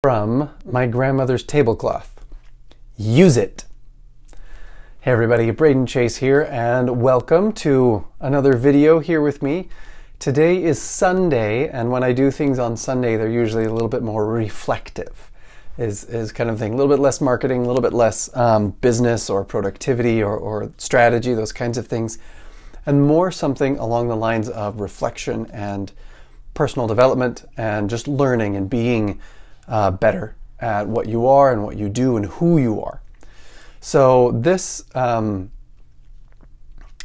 from my grandmother's tablecloth. Use it. Hey everybody, Braden Chase here, and welcome to another video here with me. Today is Sunday, and when I do things on Sunday, they're usually a little bit more reflective, is kind of thing. A little bit less marketing, a little bit less business or productivity or strategy, those kinds of things, and more something along the lines of reflection and personal development and just learning and being better at what you are and what you do and who you are. So this, I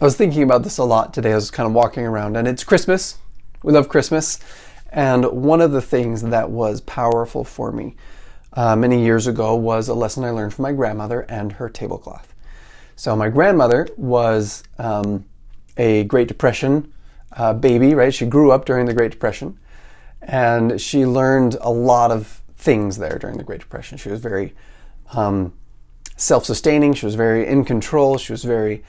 was thinking about this a lot today. I was kind of walking around, and it's Christmas. We love Christmas. And one of the things that was powerful for me many years ago was a lesson I learned from my grandmother and her tablecloth. So my grandmother was a Great Depression baby, right? She grew up during the Great Depression, and she learned a lot of things there during the Great Depression. She was very self-sustaining. She was very in control. She was very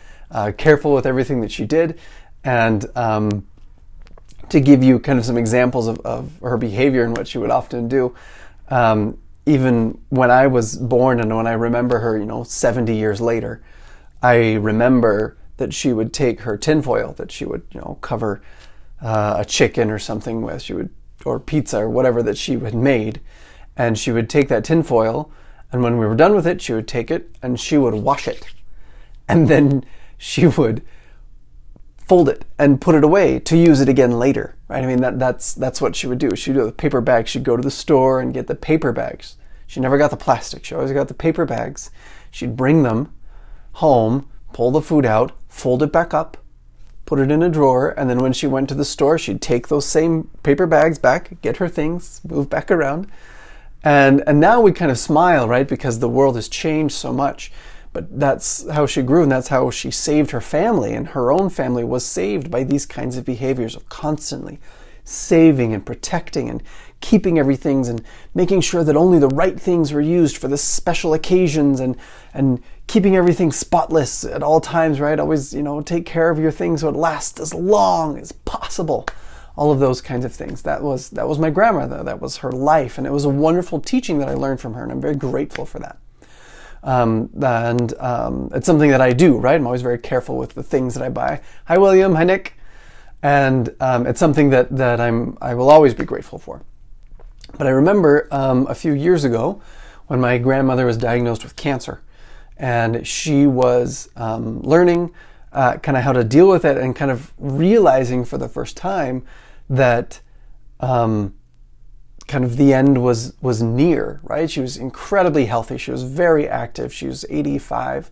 careful with everything that she did. And to give you kind of some examples of her behavior and what she would often do, even when I was born and when I remember her, 70 years later, I remember that she would take her tinfoil that she would, cover a chicken or something with, or pizza or whatever that she had made, and she would take that tinfoil, and when we were done with it, she would take it and she would wash it, and then she would fold it and put it away to use it again later, right? I mean, that's what she would do. She'd do the paper bags. She'd go to the store and get the paper bags. She never got the plastic. She always got the paper bags. She'd bring them home, pull the food out, fold it back up, put it in a drawer, and then when she went to the store, she'd take those same paper bags back, get her things, move back around. And now we kind of smile, right? Because the world has changed so much. But that's how she grew, and that's how she saved her family, and her own family was saved by these kinds of behaviors of constantly saving and protecting and keeping everything and making sure that only the right things were used for the special occasions, and keeping everything spotless at all times, right? Always, take care of your things so it lasts as long as possible. All of those kinds of things. That was my grandmother. That was her life, and it was a wonderful teaching that I learned from her, and I'm very grateful for that. It's something that I do, right? I'm always very careful with the things that I buy. Hi, William. Hi, Nick. And it's something that I will always be grateful for. But I remember a few years ago when my grandmother was diagnosed with cancer, and she was learning kind of how to deal with it, and kind of realizing for the first time that kind of the end was near, right? She was incredibly healthy. She was very active. She was 85,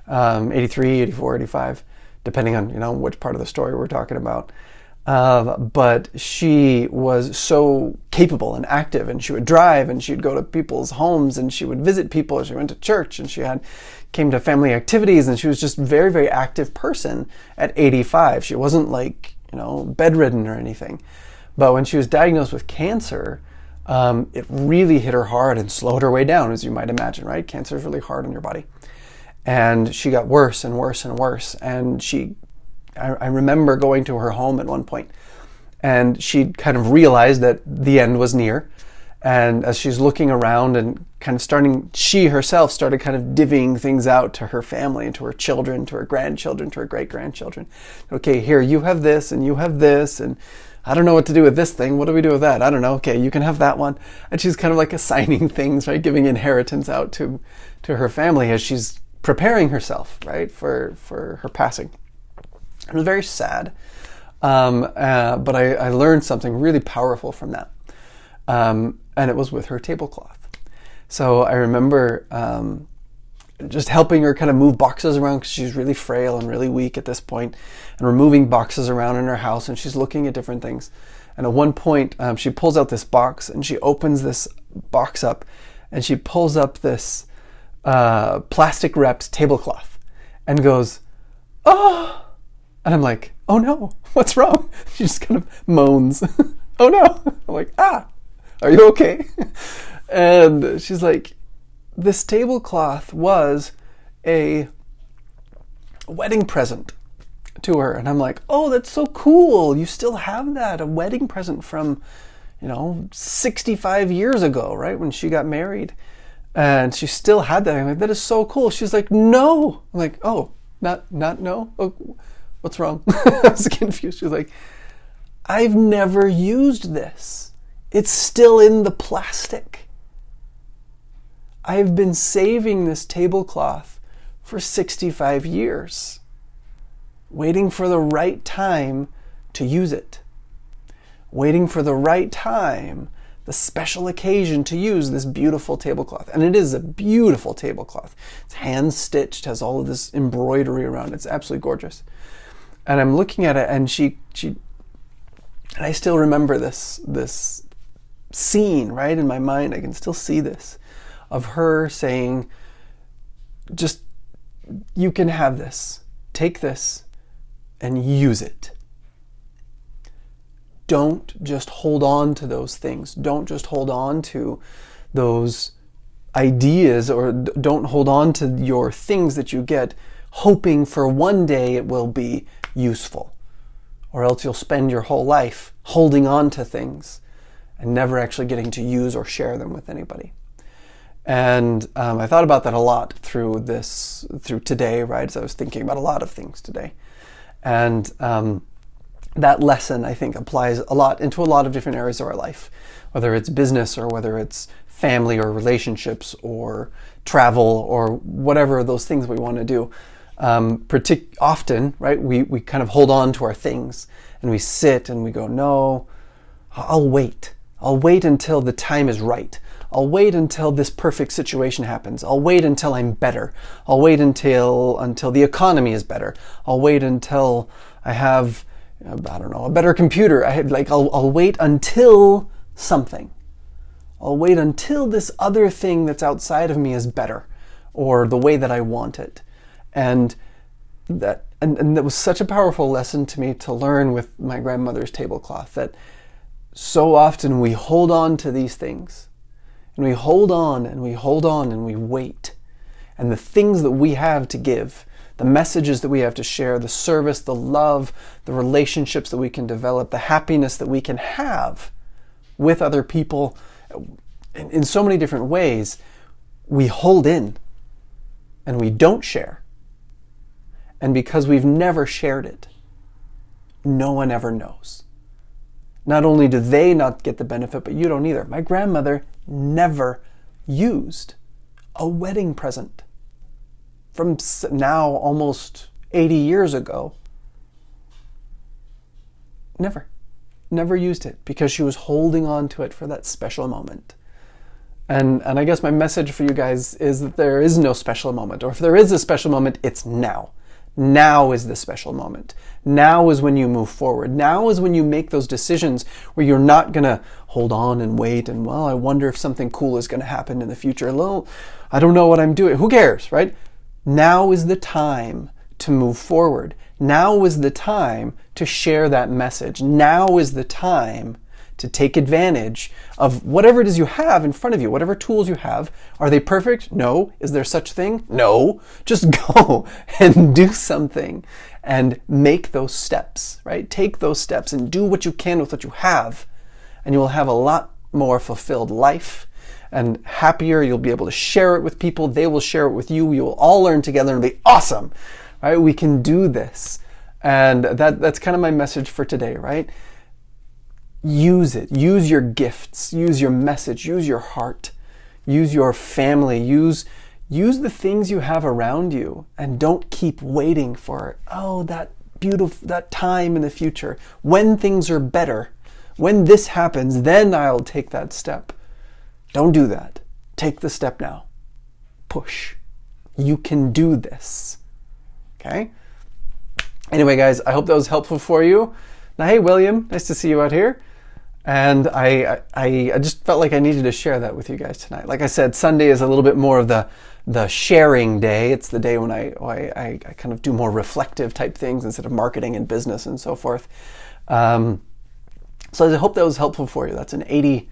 83, 84, 85, depending on, which part of the story we're talking about. But she was so capable and active, and she would drive, and she'd go to people's homes, and she would visit people. She went to church, and she came to family activities, and she was just a very, very active person at 85. She wasn't bedridden or anything. But when she was diagnosed with cancer, it really hit her hard and slowed her way down, as you might imagine, right? Cancer is really hard on your body. And she got worse and worse and worse. And I remember going to her home at one point, and she kind of realized that the end was near. And as she's looking around and kind of she herself started kind of divvying things out to her family and to her children, to her grandchildren, to her great-grandchildren. Okay, here, you have this, and you have this, and I don't know what to do with this thing. What do we do with that? I don't know. Okay, you can have that one. And she's kind of like assigning things, right? Giving inheritance out to her family as she's preparing herself, right, for her passing. It was very sad. But I learned something really powerful from that. And it was with her tablecloth. So I remember just helping her kind of move boxes around, because she's really frail and really weak at this point, and we're moving boxes around in her house, and she's looking at different things. And at one point, she pulls out this box, and she opens this box up, and she pulls up this plastic wrapped tablecloth and goes, "Oh!" And I'm like, "Oh no, what's wrong?" She just kind of moans. "Oh no." I'm like, "Are you okay?" And she's like, this tablecloth was a wedding present to her. And I'm like, "Oh, that's so cool. You still have that, a wedding present from 65 years ago, right, when she got married. And she still had that. I'm like, that is so cool. She's like, no. I'm like, oh, not no? Oh, what's wrong? I was confused. She was like, I've never used this. It's still in the plastic. I've been saving this tablecloth for 65 years, waiting for the right time to use it. Waiting for the right time, the special occasion to use this beautiful tablecloth. And it is a beautiful tablecloth. It's hand-stitched, has all of this embroidery around it. It's absolutely gorgeous. And I'm looking at it, and and I still remember this scene, right, in my mind. I can still see this, of her saying, just, you can have this. Take this and use it. Don't just hold on to those things. Don't just hold on to those ideas, or don't hold on to your things that you get hoping for one day it will be useful. Or else you'll spend your whole life holding on to things and never actually getting to use or share them with anybody. And I thought about that a lot through today, right? As I was thinking about a lot of things today. And that lesson, I think, applies a lot into a lot of different areas of our life, whether it's business or whether it's family or relationships or travel or whatever those things we want to do. Often, right, we kind of hold on to our things and we sit and we go, no, I'll wait. I'll wait until the time is right. I'll wait until this perfect situation happens. I'll wait until I'm better. I'll wait until the economy is better. I'll wait until I have, I don't know, a better computer. I'll wait until something. I'll wait until this other thing that's outside of me is better, or the way that I want it. And that was such a powerful lesson to me to learn with my grandmother's tablecloth, that so often we hold on to these things, and we hold on and we hold on and we wait. And the things that we have to give, the messages that we have to share, the service, the love, the relationships that we can develop, the happiness that we can have with other people in so many different ways, we hold in and we don't share. And because we've never shared it, no one ever knows. Not only do they not get the benefit, but you don't either. My grandmother never used a wedding present. From now almost 80 years ago. Never used it, because she was holding on to it for that special moment. And I guess my message for you guys is that there is no special moment, or if there is a special moment, it's now. Now is the special moment. Now is when you move forward. Now is when you make those decisions where you're not going to hold on and wait and, well, I wonder if something cool is going to happen in the future. Well, I don't know what I'm doing. Who cares, right? Now is the time to move forward. Now is the time to share that message. Now is the time to take advantage of whatever it is you have in front of you, whatever tools you have. Are they perfect? No. Is there such thing? No. Just go and do something and make those steps, right? Take those steps and do what you can with what you have, and you will have a lot more fulfilled life and happier. You'll be able to share it with people. They will share it with you. We will all learn together and be awesome, right? We can do this. And that's kind of my message for today, right? Use it. Use your gifts. Use your message. Use your heart. Use your family. Use the things you have around you, and don't keep waiting for, that time in the future when things are better. When this happens, then I'll take that step. Don't do that. Take the step now. Push. You can do this. Okay? Anyway, guys, I hope that was helpful for you. Now, hey, William, nice to see you out here. And I just felt like I needed to share that with you guys tonight. Like I said, Sunday is a little bit more of the sharing day. It's the day when I kind of do more reflective type things instead of marketing and business and so forth. So I hope that was helpful for you. That's an nearly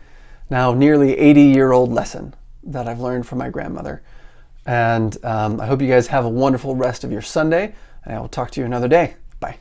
80-year-old lesson that I've learned from my grandmother. And I hope you guys have a wonderful rest of your Sunday. And I will talk to you another day. Bye.